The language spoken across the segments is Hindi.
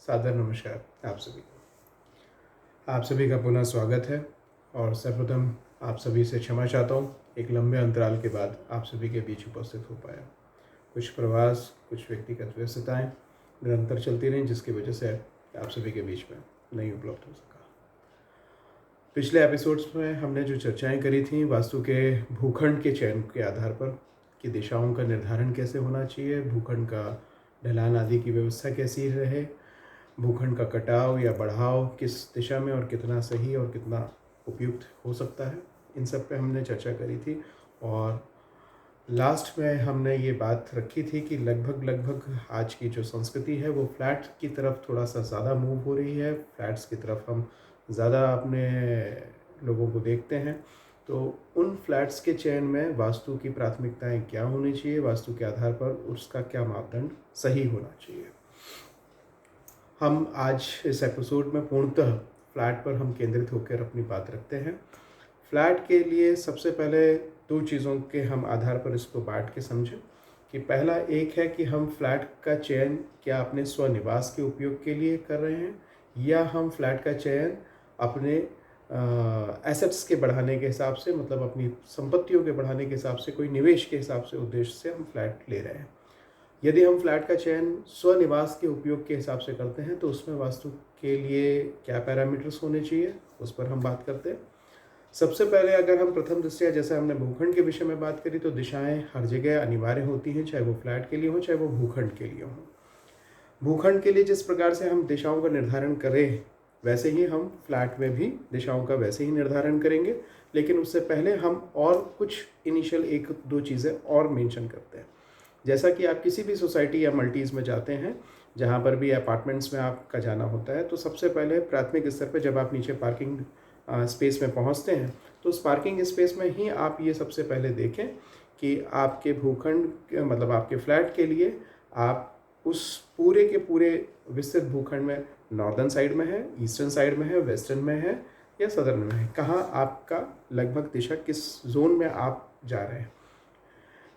सादर नमस्कार आप सभी का पुनः स्वागत है। और सर्वप्रथम आप सभी से क्षमा चाहता हूँ, एक लंबे अंतराल के बाद आप सभी के बीच उपस्थित हो पाया। कुछ प्रवास, कुछ व्यक्तिगत व्यस्तताएं निरंतर चलती रहीं, जिसकी वजह से आप सभी के बीच में नहीं उपलब्ध हो सका। पिछले एपिसोड्स में हमने जो चर्चाएं करी थी वास्तु के भूखंड के चयन के आधार पर कि दिशाओं का निर्धारण कैसे होना चाहिए, भूखंड का ढलान आदि की व्यवस्था कैसी रहे, भूखंड का कटाव या बढ़ाव किस दिशा में और कितना सही और कितना उपयुक्त हो सकता है, इन सब पे हमने चर्चा करी थी। और लास्ट में हमने ये बात रखी थी कि लगभग आज की जो संस्कृति है वो फ्लैट की तरफ थोड़ा सा ज़्यादा मूव हो रही है। फ्लैट्स की तरफ हम ज़्यादा अपने लोगों को देखते हैं। तो उन फ्लैट्स के चयन में वास्तु की प्राथमिकताएं क्या होनी चाहिए, वास्तु के आधार पर उसका क्या मापदंड सही होना चाहिए। हम आज इस एपिसोड में पूर्णतः फ्लैट पर हम केंद्रित होकर अपनी बात रखते हैं। फ्लैट के लिए सबसे पहले दो चीज़ों के हम आधार पर इसको बांट के समझें कि पहला एक है कि हम फ्लैट का चयन क्या अपने स्वनिवास के उपयोग के लिए कर रहे हैं या हम फ्लैट का चयन अपने एसेट्स के बढ़ाने के हिसाब से, मतलब अपनी संपत्तियों के बढ़ाने के हिसाब से, कोई निवेश के हिसाब से उद्देश्य से हम फ्लैट ले रहे हैं। यदि हम फ्लैट का चयन स्वनिवास के उपयोग के हिसाब से करते हैं तो उसमें वास्तु के लिए क्या पैरामीटर्स होने चाहिए, उस पर हम बात करते हैं। सबसे पहले अगर हम प्रथम दृष्टया जैसे हमने भूखंड के विषय में बात करी तो दिशाएं हर जगह अनिवार्य होती हैं, चाहे वो फ्लैट के लिए हो चाहे वो भूखंड के लिए हो। भूखंड के लिए जिस प्रकार से हम दिशाओं का निर्धारण करें वैसे ही हम फ्लैट में भी दिशाओं का वैसे ही निर्धारण करेंगे, लेकिन उससे पहले हम और कुछ इनिशियल एक दो चीज़ें और मेंशन करते हैं। जैसा कि आप किसी भी सोसाइटी या मल्टीज़ में जाते हैं, जहाँ पर भी अपार्टमेंट्स में आपका जाना होता है, तो सबसे पहले प्राथमिक स्तर पर जब आप नीचे पार्किंग स्पेस में पहुँचते हैं तो उस पार्किंग स्पेस में ही आप ये सबसे पहले देखें कि आपके भूखंड मतलब आपके फ्लैट के लिए आप उस पूरे के पूरे विस्तृत भूखंड में नॉर्दर्न साइड में है, ईस्टर्न साइड में है, वेस्टर्न में है या सदर्न में है, कहाँ आपका लगभग दिशा किस जोन में आप जा रहे हैं।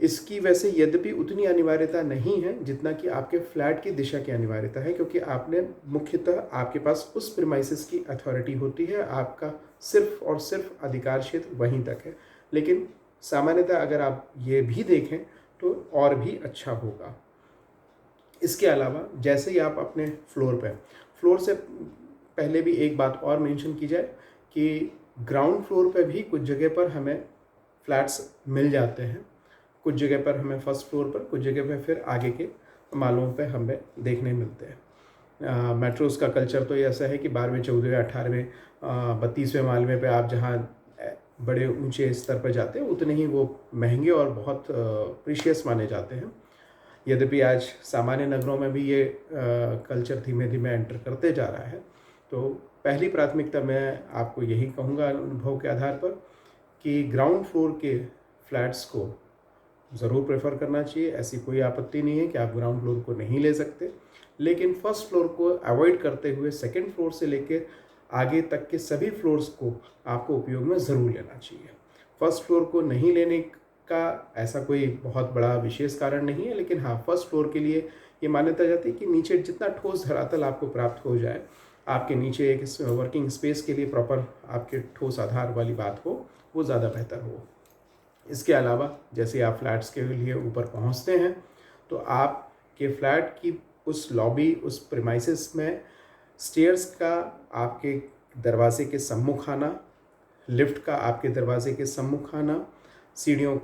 इसकी वैसे यद्यपि उतनी अनिवार्यता नहीं है जितना कि आपके फ्लैट की दिशा की अनिवार्यता है, क्योंकि आपने मुख्यतः आपके पास उस प्रीमाइसेस की अथॉरिटी होती है, आपका सिर्फ और सिर्फ अधिकार क्षेत्र वहीं तक है। लेकिन सामान्यतः अगर आप ये भी देखें तो और भी अच्छा होगा। इसके अलावा जैसे ही आप अपने फ्लोर से पहले भी एक बात और मेंशन की जाए कि ग्राउंड फ्लोर पे भी कुछ जगह पर हमें फ्लैट्स मिल जाते हैं, कुछ जगह पर हमें फर्स्ट फ्लोर पर, कुछ जगह पर फिर आगे के मालों पे हमें देखने मिलते हैं। मेट्रोस का कल्चर तो ऐसा है कि 12वें, 14वें, 18वें, 32वें माले पे आप जहाँ बड़े ऊंचे स्तर पर जाते हैं उतने ही वो महंगे और बहुत प्रीशियस माने जाते हैं। यद्यपि आज सामान्य नगरों में भी ये कल्चर धीमे धीमे एंटर करते जा रहा है। तो पहली प्राथमिकता मैं आपको यही कहूँगा अनुभव के आधार पर कि ग्राउंड फ्लोर के फ्लैट्स को ज़रूर प्रेफर करना चाहिए। ऐसी कोई आपत्ति नहीं है कि आप ग्राउंड फ्लोर को नहीं ले सकते, लेकिन फर्स्ट फ्लोर को अवॉइड करते हुए सेकंड फ्लोर से लेकर आगे तक के सभी फ्लोर्स को आपको उपयोग में ज़रूर लेना चाहिए। फर्स्ट फ्लोर को नहीं लेने का ऐसा कोई बहुत बड़ा विशेष कारण नहीं है, लेकिन हाँ, फर्स्ट फ्लोर के लिए ये मान्यता जाती है कि नीचे जितना ठोस धरातल आपको प्राप्त हो जाए, आपके नीचे एक वर्किंग स्पेस के लिए प्रॉपर आपके ठोस आधार वाली बात हो, वो ज़्यादा बेहतर हो। इसके अलावा जैसे आप फ्लैट्स के लिए ऊपर पहुंचते हैं तो आपके फ्लैट की उस लॉबी, उस प्रीमाइसेस में स्टेयर्स का आपके दरवाजे के सम्मुख आना, लिफ्ट का आपके दरवाजे के सम्मुख आना, सीढ़ियों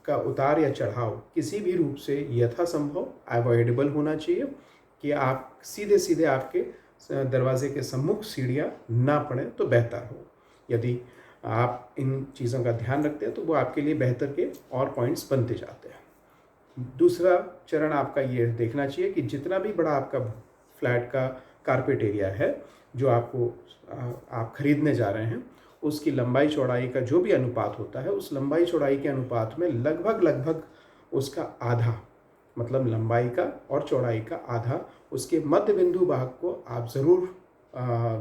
का उतार या चढ़ाव किसी भी रूप से यथासंभव अवॉइडेबल होना चाहिए कि आप सीधे सीधे आपके दरवाजे के सम्मुख सीढ़ियाँ ना पड़ें तो बेहतर हो। यदि आप इन चीज़ों का ध्यान रखते हैं तो वो आपके लिए बेहतर के और पॉइंट्स बनते जाते हैं। दूसरा चरण आपका ये देखना चाहिए कि जितना भी बड़ा आपका फ्लैट का कारपेट एरिया है जो आपको आप खरीदने जा रहे हैं, उसकी लंबाई चौड़ाई का जो भी अनुपात होता है, उस लंबाई चौड़ाई के अनुपात में लगभग उसका आधा, मतलब लंबाई का और चौड़ाई का आधा, उसके मध्य बिंदु भाग को आप ज़रूर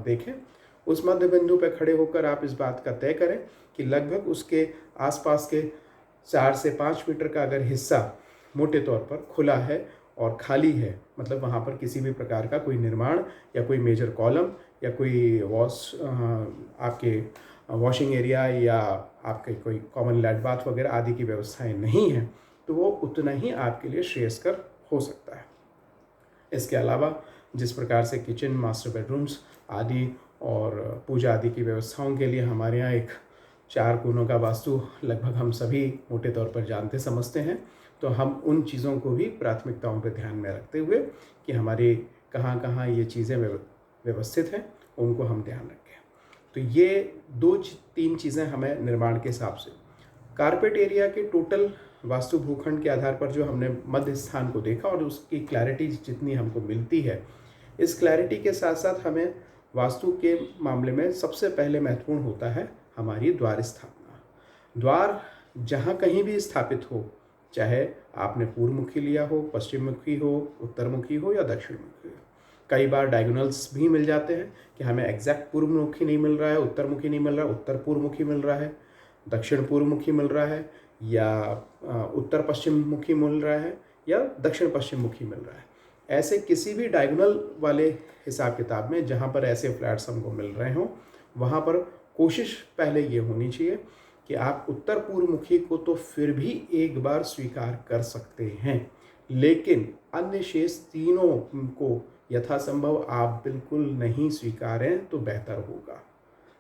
देखें। उस मध्य बिंदु पर खड़े होकर आप इस बात का तय करें कि लगभग उसके आसपास के 4 से 5 मीटर का अगर हिस्सा मोटे तौर पर खुला है और खाली है, मतलब वहाँ पर किसी भी प्रकार का कोई निर्माण या कोई मेजर कॉलम या कोई आपके वॉशिंग एरिया या आपके कोई कॉमन लैट बाथ वगैरह आदि की व्यवस्थाएं नहीं हैं, तो वो उतना ही आपके लिए श्रेयस्कर हो सकता है। इसके अलावा जिस प्रकार से किचन, मास्टर बेडरूम्स आदि और पूजा आदि की व्यवस्थाओं के लिए हमारे यहाँ एक 4 कोनों का वास्तु लगभग हम सभी मोटे तौर पर जानते समझते हैं, तो हम उन चीज़ों को भी प्राथमिकताओं पर ध्यान में रखते हुए कि हमारे कहाँ कहाँ ये चीज़ें व्यवस्थित हैं, उनको हम ध्यान रखें। तो ये 2-3 चीज़ें हमें निर्माण के हिसाब से, कारपेट एरिया के टोटल वास्तु भूखंड के आधार पर जो हमने मध्य स्थान को देखा और उसकी क्लैरिटी जितनी हमको मिलती है, इस क्लैरिटी के साथ साथ हमें वास्तु के मामले में सबसे पहले महत्वपूर्ण होता है हमारी द्वार स्थापना। द्वार जहाँ कहीं भी स्थापित हो, चाहे आपने पूर्वमुखी लिया हो, पश्चिम मुखी हो, उत्तरमुखी हो या दक्षिण मुखी हो। कई बार डायगोनल्स भी मिल जाते हैं कि हमें एग्जैक्ट पूर्वमुखी नहीं मिल रहा है, उत्तरमुखी नहीं मिल रहा है, उत्तर पूर्वमुखी मिल रहा है, दक्षिण पूर्वमुखी मिल रहा है, या उत्तर पश्चिम मुखी मिल रहा है, या दक्षिण पश्चिम मुखी मिल रहा है। ऐसे किसी भी डायगोनल वाले हिसाब किताब में जहाँ पर ऐसे फ्लैट्स हमको मिल रहे हों, वहाँ पर कोशिश पहले ये होनी चाहिए कि आप उत्तर पूर्वमुखी को तो फिर भी एक बार स्वीकार कर सकते हैं, लेकिन अन्य शेष तीनों को यथासंभव आप बिल्कुल नहीं स्वीकारें तो बेहतर होगा।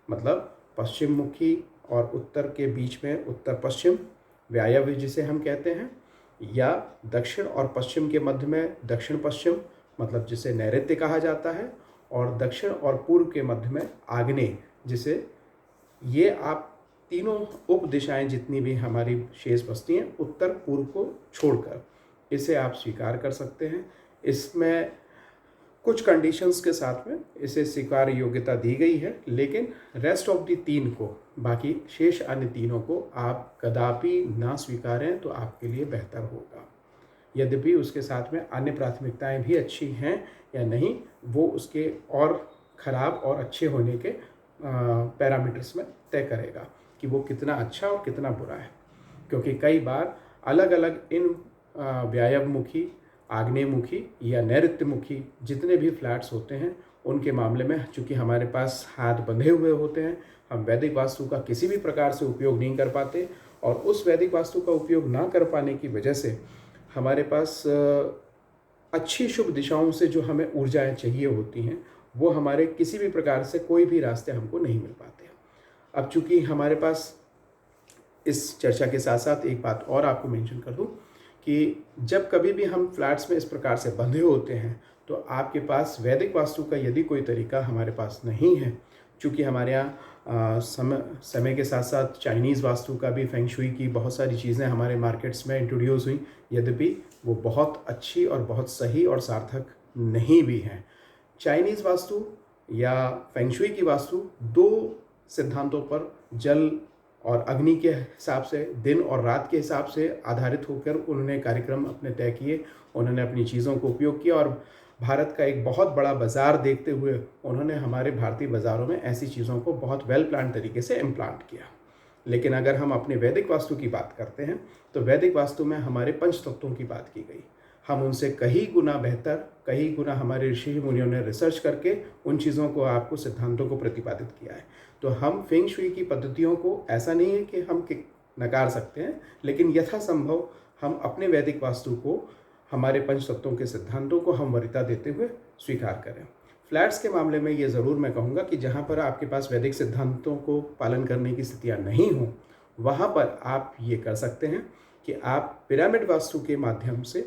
मतलब पश्चिम मुखी और उत्तर के बीच में उत्तर पश्चिम व्यायव्य जिसे हम कहते हैं, या दक्षिण और पश्चिम के मध्य में दक्षिण पश्चिम, मतलब जिसे नैऋत्य कहा जाता है, और दक्षिण और पूर्व के मध्य में आग्नेय, जिसे ये आप तीनों उप दिशाएं जितनी भी हमारी शेष बसती हैं उत्तर पूर्व को छोड़कर, इसे आप स्वीकार कर सकते हैं। इसमें कुछ कंडीशंस के साथ में इसे स्वीकार योग्यता दी गई है, लेकिन रेस्ट ऑफ दी 3 को, बाकी शेष अन्य तीनों को आप कदापि ना स्वीकारें तो आपके लिए बेहतर होगा। यद्यपि उसके साथ में अन्य प्राथमिकताएं भी अच्छी हैं या नहीं, वो उसके और ख़राब और अच्छे होने के पैरामीटर्स में तय करेगा कि वो कितना अच्छा और कितना बुरा है। क्योंकि कई बार अलग अलग इन व्यायवमुखी, आग्नेयमुखी या नैऋत्यमुखी जितने भी फ्लैट्स होते हैं, उनके मामले में चूँकि हमारे पास हाथ बंधे हुए होते हैं, हम वैदिक वास्तु का किसी भी प्रकार से उपयोग नहीं कर पाते, और उस वैदिक वास्तु का उपयोग ना कर पाने की वजह से हमारे पास अच्छी शुभ दिशाओं से जो हमें ऊर्जाएं चाहिए होती हैं, वो हमारे किसी भी प्रकार से कोई भी रास्ते हमको नहीं मिल पाते। अब चूँकि हमारे पास, इस चर्चा के साथ साथ एक बात और आपको मेंशन कर दूं कि जब कभी भी हम फ्लैट्स में इस प्रकार से बंधे होते हैं, तो आपके पास वैदिक वास्तु का यदि कोई तरीका हमारे पास नहीं है, चूँकि हमारे यहाँ समय के साथ साथ चाइनीज़ वास्तु का भी, फेंग शुई की बहुत सारी चीज़ें हमारे मार्केट्स में इंट्रोड्यूस हुई, यद्यपि वो बहुत अच्छी और बहुत सही और सार्थक नहीं भी हैं। चाइनीज़ वास्तु या फेंग शुई की वास्तु 2 सिद्धांतों पर, जल और अग्नि के हिसाब से, दिन और रात के हिसाब से आधारित होकर उन्होंने कार्यक्रम अपने तय किए, उन्होंने अपनी चीज़ों को उपयोग किया, और भारत का एक बहुत बड़ा बाज़ार देखते हुए उन्होंने हमारे भारतीय बाज़ारों में ऐसी चीज़ों को बहुत वेल प्लान तरीके से इम्प्लांट किया। लेकिन अगर हम अपने वैदिक वास्तु की बात करते हैं, तो वैदिक वास्तु में हमारे पंच तत्वों की बात की गई। हम उनसे कई गुना बेहतर, कई गुना हमारे ऋषि मुनियों ने रिसर्च करके उन चीज़ों को, आपको सिद्धांतों को प्रतिपादित किया है। तो हम फेंग शुई की पद्धतियों को ऐसा नहीं है कि हम नकार सकते हैं, लेकिन यथासंभव हम अपने वैदिक वास्तु को, हमारे पंच तत्वों के सिद्धांतों को हम वरीयता देते हुए स्वीकार करें। फ्लैट्स के मामले में ये ज़रूर मैं कहूँगा कि जहाँ पर आपके पास वैदिक सिद्धांतों को पालन करने की स्थितियाँ नहीं हों, वहाँ पर आप ये कर सकते हैं कि आप पिरामिड वास्तु के माध्यम से,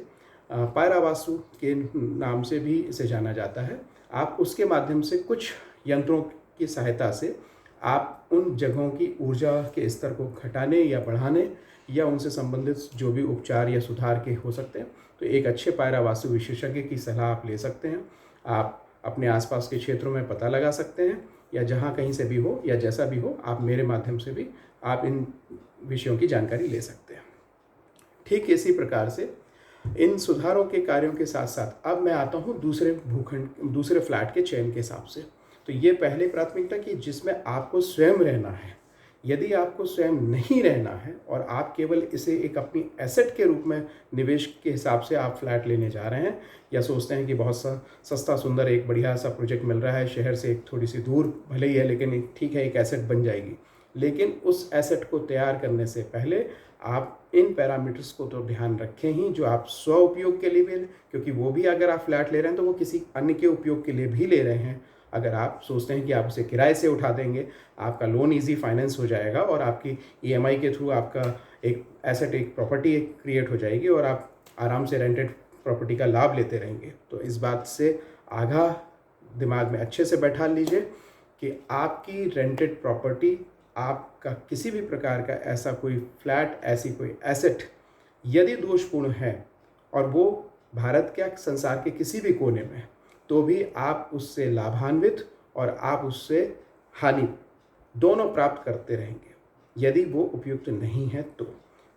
पायरा वास्तु के नाम से भी इसे जाना जाता है, आप उसके माध्यम से कुछ यंत्रों की सहायता से आप उन जगहों की ऊर्जा के स्तर को घटाने या बढ़ाने, या उनसे संबंधित जो भी उपचार या सुधार के हो सकते हैं, तो एक अच्छे पायरा वास्तु विशेषज्ञ की सलाह आप ले सकते हैं। आप अपने आसपास के क्षेत्रों में पता लगा सकते हैं, या जहाँ कहीं से भी हो या जैसा भी हो, आप मेरे माध्यम से भी आप इन विषयों की जानकारी ले सकते हैं। ठीक इसी प्रकार से इन सुधारों के कार्यों के साथ साथ अब मैं आता हूँ दूसरे फ्लैट के चयन के हिसाब से। तो ये पहले प्राथमिकता कि जिसमें आपको स्वयं रहना है, यदि आपको स्वयं नहीं रहना है और आप केवल इसे एक अपनी एसेट के रूप में निवेश के हिसाब से आप फ्लैट लेने जा रहे हैं, या सोचते हैं कि बहुत सस्ता सुंदर एक बढ़िया सा प्रोजेक्ट मिल रहा है शहर से एक थोड़ी सी दूर भले ही है, लेकिन ठीक है एक एसेट बन जाएगी, लेकिन उस एसेट को तैयार करने से पहले आप इन पैरामीटर्स को तो ध्यान रखें ही, जो आप स्व उपयोग के लिए भी, क्योंकि वो भी अगर आप फ्लैट ले रहे हैं तो वो किसी अन्य के उपयोग के लिए भी ले रहे हैं। अगर आप सोचते हैं कि आप उसे किराए से उठा देंगे, आपका लोन इजी फाइनेंस हो जाएगा और आपकी ईएमआई के थ्रू आपका एक एसेट, एक प्रॉपर्टी क्रिएट हो जाएगी और आप आराम से रेंटेड प्रॉपर्टी का लाभ लेते रहेंगे। तो इस बात से आगाह दिमाग में अच्छे से बैठा लीजिए कि आपकी रेंटेड प्रॉपर्टी, आपका किसी भी प्रकार का ऐसा कोई फ्लैट, ऐसी कोई एसेट यदि दोषपूर्ण है और वो भारत के संसार के किसी भी कोने में, तो भी आप उससे लाभान्वित और आप उससे हानि दोनों प्राप्त करते रहेंगे यदि वो उपयुक्त नहीं है तो।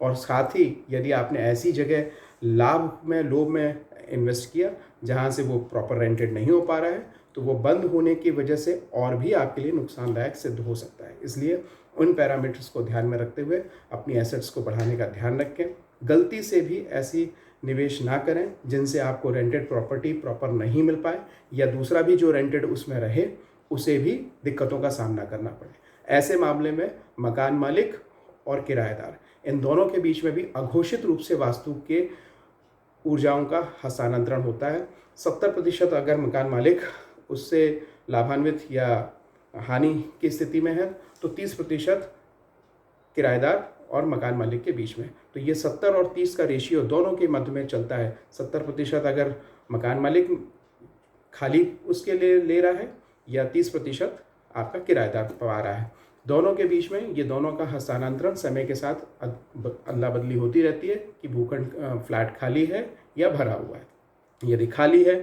और साथ ही यदि आपने ऐसी जगह लोभ में इन्वेस्ट किया जहाँ से वो प्रॉपर रेंटेड नहीं हो पा रहा है, तो वो बंद होने की वजह से और भी आपके लिए नुकसानदायक सिद्ध हो सकता है। इसलिए उन पैरामीटर्स को ध्यान में रखते हुए अपनी एसेट्स को बढ़ाने का ध्यान रखें। गलती से भी ऐसी निवेश ना करें जिनसे आपको रेंटेड प्रॉपर्टी प्रॉपर नहीं मिल पाए, या दूसरा भी जो रेंटेड उसमें रहे उसे भी दिक्कतों का सामना करना पड़े। ऐसे मामले में मकान मालिक और किराएदार, इन दोनों के बीच में भी अघोषित रूप से वास्तु के ऊर्जाओं का हस्तांतरण होता है। 70% अगर मकान मालिक उससे लाभान्वित या हानि की स्थिति में है, तो 30% किराएदार और मकान मालिक के बीच में। तो ये 70 और 30 का रेशियो दोनों के मध्य में चलता है। 70% अगर मकान मालिक खाली उसके लिए ले रहा है, या 30% आपका किराएदार पा रहा है। दोनों के बीच में ये दोनों का हस्तांतरण समय के साथ अदला बदली होती रहती है कि भूखंड फ्लैट खाली है या भरा हुआ है। यदि खाली है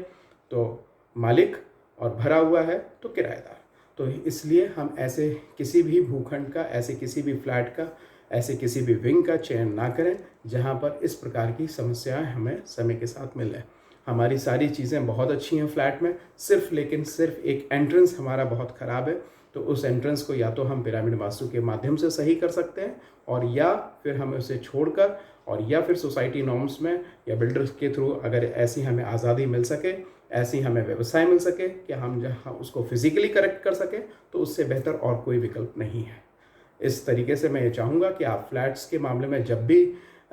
तो मालिक और भरा हुआ है तो किराएदार। तो इसलिए हम ऐसे किसी भी भूखंड का, ऐसे किसी भी फ्लैट का, ऐसे किसी भी विंग का चयन ना करें जहां पर इस प्रकार की समस्याएं हमें समय के साथ मिलें। हमारी सारी चीज़ें बहुत अच्छी हैं फ्लैट में, लेकिन सिर्फ एक एंट्रेंस हमारा बहुत ख़राब है। तो उस एंट्रेंस को या तो हम पिरामिड वास्तु के माध्यम से सही कर सकते हैं, और या फिर हम उसे छोड़कर, और या फिर सोसाइटी नॉर्म्स में या बिल्डर्स के थ्रू अगर ऐसी हमें आज़ादी मिल सके, ऐसी हमें व्यवसाय मिल सके कि हम जहाँ उसको फिजिकली करेक्ट कर सकें, तो उससे बेहतर और कोई विकल्प नहीं है। इस तरीके से मैं ये चाहूँगा कि आप फ्लैट्स के मामले में जब भी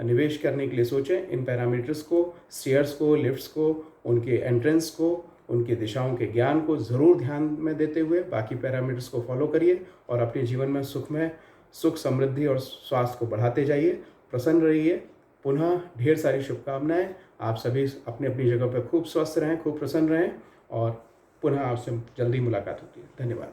निवेश करने के लिए सोचें, इन पैरामीटर्स को, स्टेयर्स को, लिफ्ट्स को, उनके एंट्रेंस को, उनकी दिशाओं के ज्ञान को ज़रूर ध्यान में देते हुए बाकी पैरामीटर्स को फॉलो करिए और अपने जीवन में सुख, समृद्धि और स्वास्थ्य को बढ़ाते जाइए। प्रसन्न रहिए। पुनः ढेर सारी शुभकामनाएं। आप सभी अपनी अपनी जगह पर खूब स्वस्थ रहें, खूब प्रसन्न रहें, और पुनः आपसे जल्दी मुलाकात होती है। धन्यवाद।